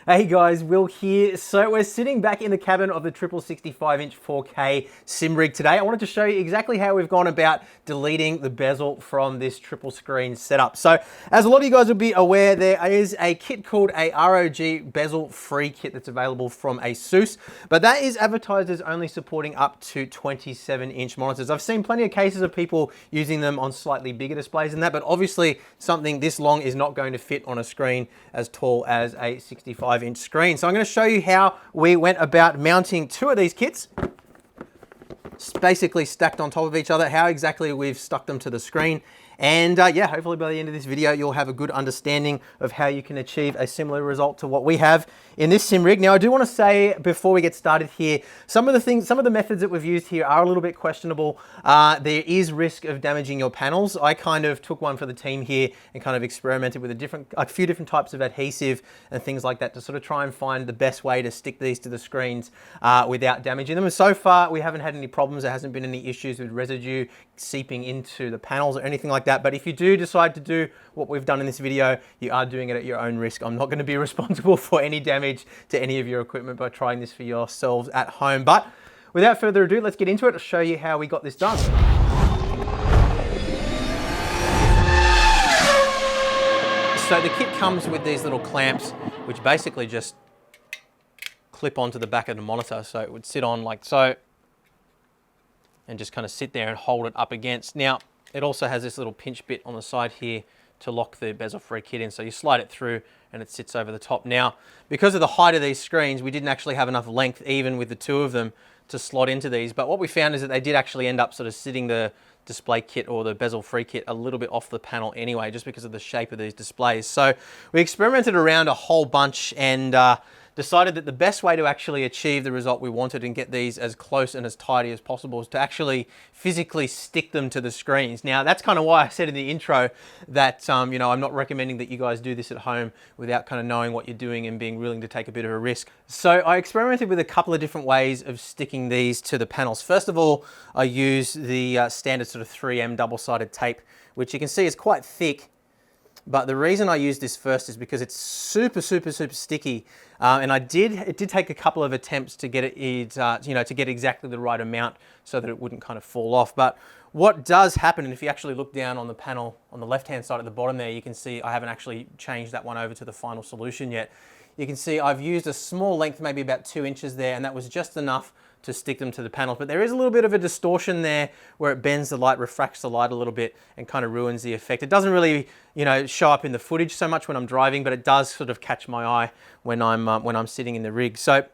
Hey guys, Will here. So we're sitting back in the cabin of the triple 65-inch 4K sim rig today. I wanted to show you exactly how we've gone about deleting the bezel from this triple screen setup. So as a lot of you guys will be aware, there is a kit called a ROG bezel free kit that's available from Asus, but that is advertised as only supporting up to 27-inch monitors. I've seen plenty of cases of people using them on slightly bigger displays than that, but obviously something this long is not going to fit on a screen as tall as a 65-inch screen. So I'm going to show you how we went about mounting two of these kits, basically stacked on top of each other, how exactly we've stuck them to the screen. And yeah, hopefully by the end of this video, you'll have a good understanding of how you can achieve a similar result to what we have in this sim rig. Now, I do want to say before we get started here, some of the methods that we've used here are a little bit questionable. There is risk of damaging your panels. I kind of took one for the team here and kind of experimented with a few different types of adhesive and things like that to sort of try and find the best way to stick these to the screens without damaging them. And so far, we haven't had any problems. There hasn't been any issues with residue seeping into the panels or anything like that. But if you do decide to do what we've done in this video, you are doing it at your own risk. I'm not going to be responsible for any damage to any of your equipment by trying this for yourselves at home. But without further ado, let's get into it. I'll show you how we got this done. So the kit comes with these little clamps, which basically just clip onto the back of the monitor. So it would sit on like so, and just kind of sit there and hold it up against. Now, it also has this little pinch bit on the side here to lock the bezel-free kit in. So you slide it through and it sits over the top. Now, because of the height of these screens, we didn't actually have enough length, even with the two of them, to slot into these. But what we found is that they did actually end up sort of sitting the display kit or the bezel-free kit a little bit off the panel anyway, just because of the shape of these displays. So we experimented around a whole bunch and decided that the best way to actually achieve the result we wanted and get these as close and as tidy as possible is to actually physically stick them to the screens. Now, that's kind of why I said in the intro that, you know, I'm not recommending that you guys do this at home without kind of knowing what you're doing and being willing to take a bit of a risk. So I experimented with a couple of different ways of sticking these to the panels. First of all, I used the standard sort of 3M double-sided tape, which you can see is quite thick. But the reason I used this first is because it's super sticky. And it did take a couple of attempts to get it, you know, to get exactly the right amount so that it wouldn't kind of fall off. But what does happen, and if you actually look down on the panel on the left-hand side at the bottom there, you can see I haven't actually changed that one over to the final solution yet. You can see I've used a small length, maybe about 2 inches there, and that was just enough to stick them to the panels. But there is a little bit of a distortion there where it bends the light, refracts the light a little bit and kind of ruins the effect. It doesn't really, you know, show up in the footage so much when I'm driving, but it does sort of catch my eye when I'm sitting in the rig. So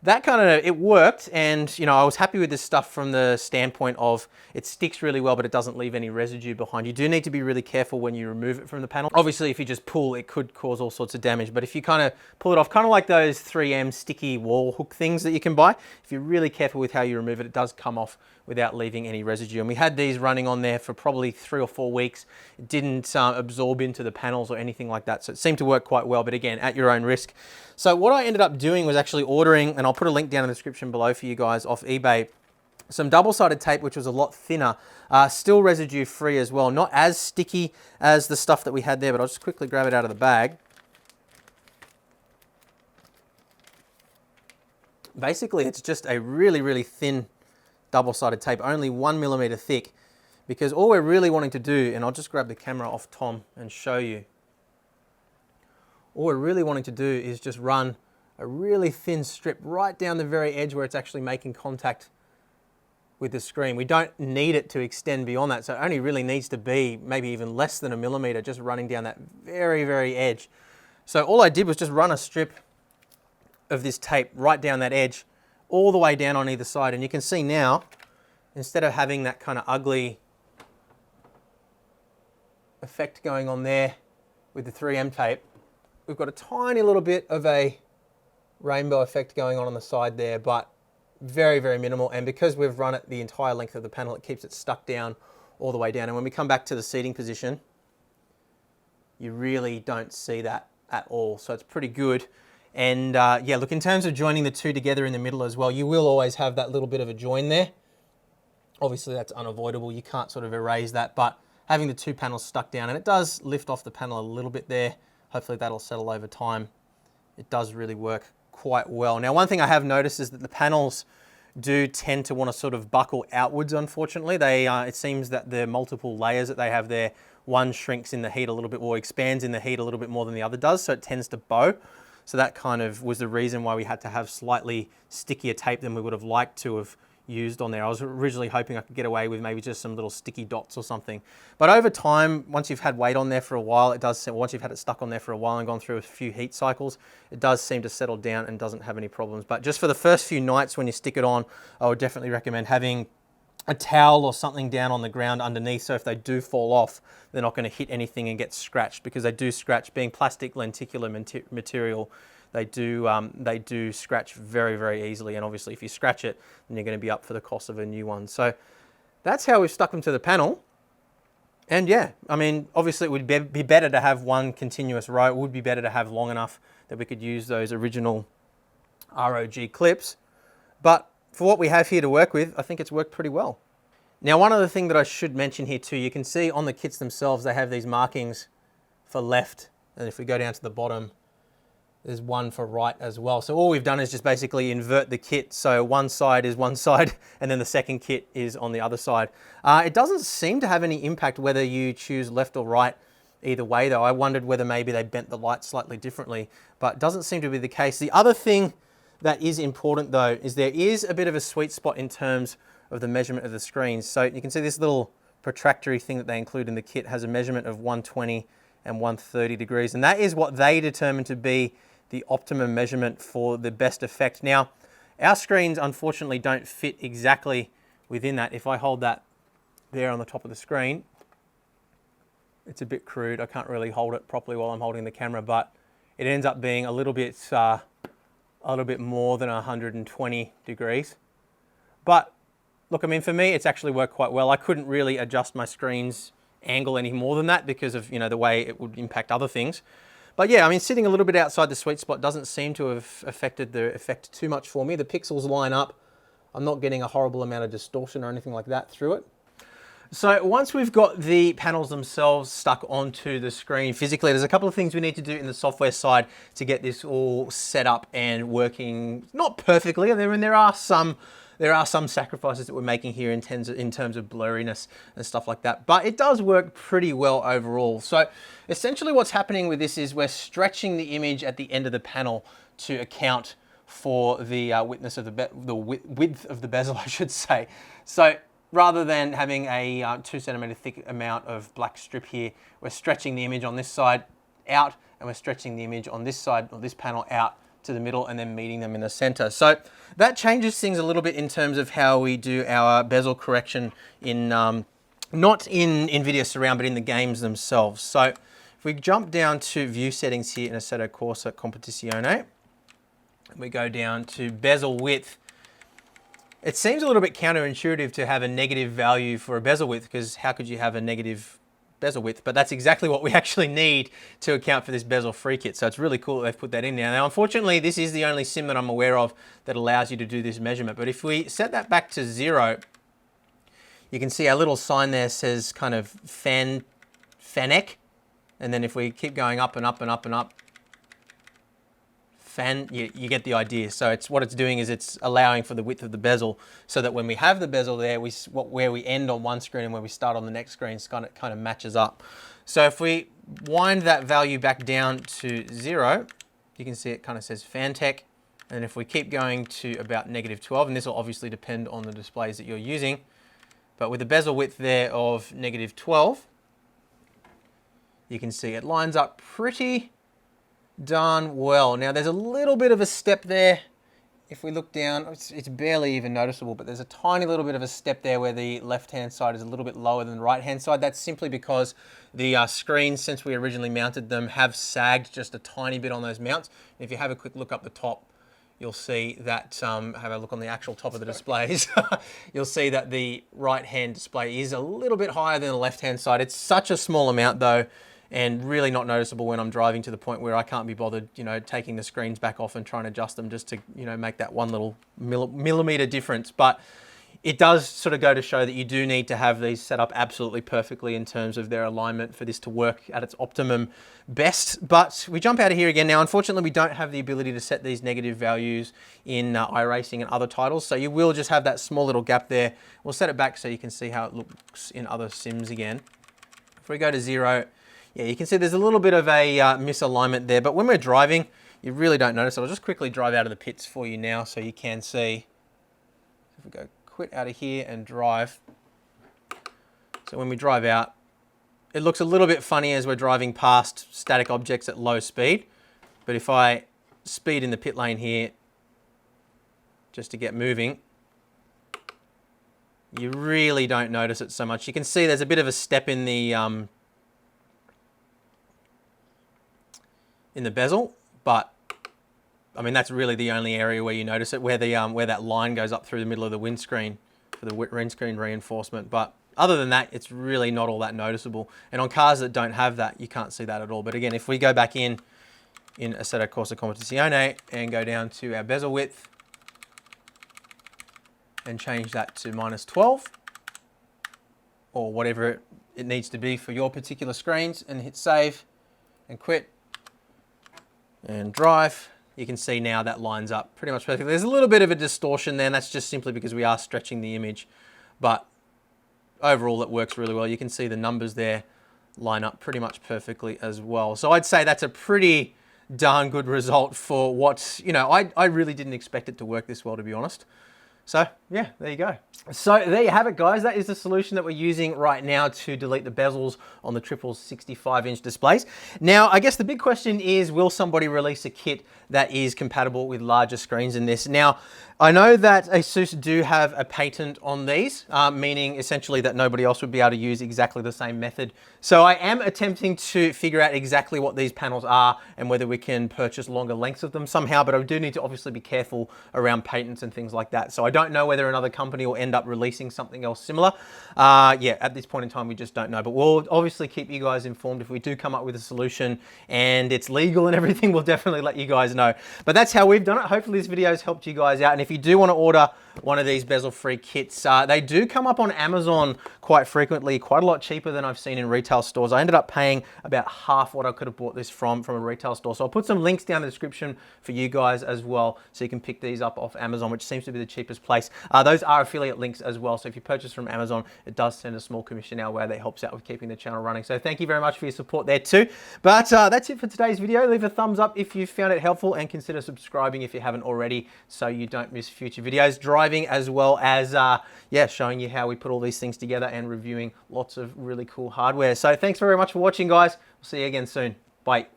that kind of, it worked, and you know, I was happy with this stuff from the standpoint of it sticks really well, but it doesn't leave any residue behind. You do need to be really careful when you remove it from the panel. Obviously, if you just pull, it could cause all sorts of damage, but if you kind of pull it off, kind of like those 3M sticky wall hook things that you can buy, if you're really careful with how you remove it, it does come off without leaving any residue. And we had these running on there for probably 3 or 4 weeks. It didn't absorb into the panels or anything like that, so it seemed to work quite well, but again, at your own risk. So what I ended up doing was actually ordering, and I'll put a link down in the description below for you guys, off eBay, some double-sided tape, which was a lot thinner, still residue-free as well. Not as sticky as the stuff that we had there, but I'll just quickly grab it out of the bag. Basically, it's just a really thin double-sided tape, only 1 millimeter thick, because all we're really wanting to do, and I'll just grab the camera off Tom and show you, all we're really wanting to do is just run a really thin strip right down the very edge where it's actually making contact with the screen. We don't need it to extend beyond that, so it only really needs to be maybe even less than 1 millimeter, just running down that very edge. So all I did was just run a strip of this tape right down that edge, all the way down on either side, and you can see now, instead of having that kind of ugly effect going on there with the 3M tape, we've got a tiny little bit of a rainbow effect going on the side there, but very minimal. And because we've run it the entire length of the panel, it keeps it stuck down all the way down. And when we come back to the seating position, you really don't see that at all. So it's pretty good. And yeah, look, in terms of joining the two together in the middle as well, you will always have that little bit of a join there. Obviously that's unavoidable. You can't sort of erase that, but having the two panels stuck down, and it does lift off the panel a little bit there. Hopefully that'll settle over time. it does really work quite well. Now, one thing I have noticed is that the panels do tend to want to sort of buckle outwards, unfortunately. It seems that the multiple layers that they have there, one shrinks in the heat a little bit, or expands in the heat a little bit more than the other does, so it tends to bow. So that kind of was the reason why we had to have slightly stickier tape than we would have liked to have used on there. I was originally hoping I could get away with maybe just some little sticky dots or something. But over time, once you've had weight on there for a while, once you've had it stuck on there for a while and gone through a few heat cycles, it does seem to settle down and doesn't have any problems. But just for the first few nights when you stick it on, I would definitely recommend having a towel or something down on the ground underneath, so if they do fall off, they're not going to hit anything and get scratched, because they do scratch. Being plastic lenticular material, they do scratch very, very easily, and obviously if you scratch it, then you're going to be up for the cost of a new one. So that's how we've stuck them to the panel. And yeah, I mean, obviously it would be better to have one continuous row. It would be better to have long enough that we could use those original ROG clips. But for what we have here to work with, I think it's worked pretty well. Now, one other thing that I should mention here too, you can see on the kits themselves, they have these markings for left. And if we go down to the bottom, there's one for right as well. So all we've done is just basically invert the kit. So one side is one side and then the second kit is on the other side. It doesn't seem to have any impact whether you choose left or right either way though. I wondered whether maybe they bent the light slightly differently, but it doesn't seem to be the case. The other thing that is important though is there is a bit of a sweet spot in terms of the measurement of the screens. So you can see this little protractory thing that they include in the kit has a measurement of 120 and 130 degrees, and that is what they determine to be the optimum measurement for the best effect. Now, our screens unfortunately don't fit exactly within that. If I hold that there on the top of the screen, it's a bit crude. I can't really hold it properly while I'm holding the camera, but it ends up being a little bit more than 120 degrees. But look, I mean, for me, it's actually worked quite well. I couldn't really adjust my screen's angle any more than that because of, you know, the way it would impact other things. But yeah, I mean, sitting a little bit outside the sweet spot doesn't seem to have affected the effect too much for me. The pixels line up. I'm not getting a horrible amount of distortion or anything like that through it. So once we've got the panels themselves stuck onto the screen physically, there's a couple of things we need to do in the software side to get this all set up and working, not perfectly. I mean, there are some sacrifices that we're making here in terms of blurriness and stuff like that, but it does work pretty well overall. So essentially what's happening with this is we're stretching the image at the end of the panel to account for the width of the bezel, I should say. So rather than having a 2 centimeter thick amount of black strip here, we're stretching the image on this side out, and we're stretching the image on this side, or this panel, out to the middle, and then meeting them in the center. So that changes things a little bit in terms of how we do our bezel correction in, not in NVIDIA Surround, but in the games themselves. So if we jump down to view settings here in Assetto Corsa Competizione, we go down to bezel width. It seems a little bit counterintuitive to have a negative value for a bezel width, because how could you have a negative bezel width? But that's exactly what we actually need to account for this bezel free kit. So it's really cool that they've put that in now. Now, unfortunately, this is the only sim that I'm aware of that allows you to do this measurement. But if we set that back to 0, you can see our little sign there says kind of Fannec. And then if we keep going up and up and up and up, you get the idea. So what it's doing is it's allowing for the width of the bezel, so that when we have the bezel there, where we end on one screen and where we start on the next screen kind of matches up. So if we wind that value back down to 0, you can see it kind of says Fantech. And if we keep going to about -12, and this will obviously depend on the displays that you're using, but with the bezel width there of -12, you can see it lines up pretty darn well. Now there's a little bit of a step there. If we look down, it's barely even noticeable, but there's a tiny little bit of a step there where the left-hand side is a little bit lower than the right-hand side. That's simply because the screens, since we originally mounted them, have sagged just a tiny bit on those mounts. And if you have a quick look up the top, you'll see that, have a look on the actual top of the displays, you'll see that the right-hand display is a little bit higher than the left-hand side. It's such a small amount though, and really not noticeable when I'm driving, to the point where I can't be bothered, you know, taking the screens back off and trying to adjust them just to, you know, make that one little millimeter difference. But it does sort of go to show that you do need to have these set up absolutely perfectly in terms of their alignment for this to work at its optimum best. But we jump out of here again. Now, unfortunately, we don't have the ability to set these negative values in iRacing and other titles. So you will just have that small little gap there. We'll set it back so you can see how it looks in other sims again. If we go to 0, yeah, you can see there's a little bit of a misalignment there. But when we're driving, you really don't notice it. I'll just quickly drive out of the pits for you now so you can see. If we go quit out of here and drive. So when we drive out, it looks a little bit funny as we're driving past static objects at low speed. But if I speed in the pit lane here, just to get moving, you really don't notice it so much. You can see there's a bit of a step in the bezel, but I mean, that's really the only area where you notice it, where the where that line goes up through the middle of the windscreen for the windscreen reinforcement. But other than that, it's really not all that noticeable. And on cars that don't have that, you can't see that at all. But again, if we go back in Assetto Corsa Competizione and go down to our bezel width and change that to -12 or whatever it needs to be for your particular screens, and hit save and quit and drive, you can see now that lines up pretty much perfectly. There's a little bit of a distortion there, and that's just simply because we are stretching the image. But overall, it works really well. You can see the numbers there line up pretty much perfectly as well. So I'd say that's a pretty darn good result for what, you know, I really didn't expect it to work this well, to be honest. So yeah, there you go. So there you have it, guys. That is the solution that we're using right now to delete the bezels on the triple 65-inch displays. Now, I guess the big question is, will somebody release a kit that is compatible with larger screens than this? Now, I know that Asus do have a patent on these, meaning essentially that nobody else would be able to use exactly the same method. So I am attempting to figure out exactly what these panels are and whether we can purchase longer lengths of them somehow, but I do need to obviously be careful around patents and things like that. So I don't know whether another company will end up releasing something else similar. Yeah, at this point in time, we just don't know, but we'll obviously keep you guys informed. If we do come up with a solution and it's legal and everything, we'll definitely let you guys know. But that's how we've done it. Hopefully this video has helped you guys out. And if you do want to order one of these bezel-free kits, they do come up on Amazon quite frequently, quite a lot cheaper than I've seen in retail stores. I ended up paying about half what I could have bought this from a retail store. So I'll put some links down in the description for you guys as well, so you can pick these up off Amazon, which seems to be the cheapest place. Those are affiliate links as well. So if you purchase from Amazon, it does send a small commission our way that helps out with keeping the channel running. So thank you very much for your support there too. But that's it for today's video. Leave a thumbs up if you found it helpful, and consider subscribing if you haven't already, so you don't miss future videos, driving as well as yeah, showing you how we put all these things together and reviewing lots of really cool hardware. So thanks very much for watching, guys. We'll see you again soon. Bye.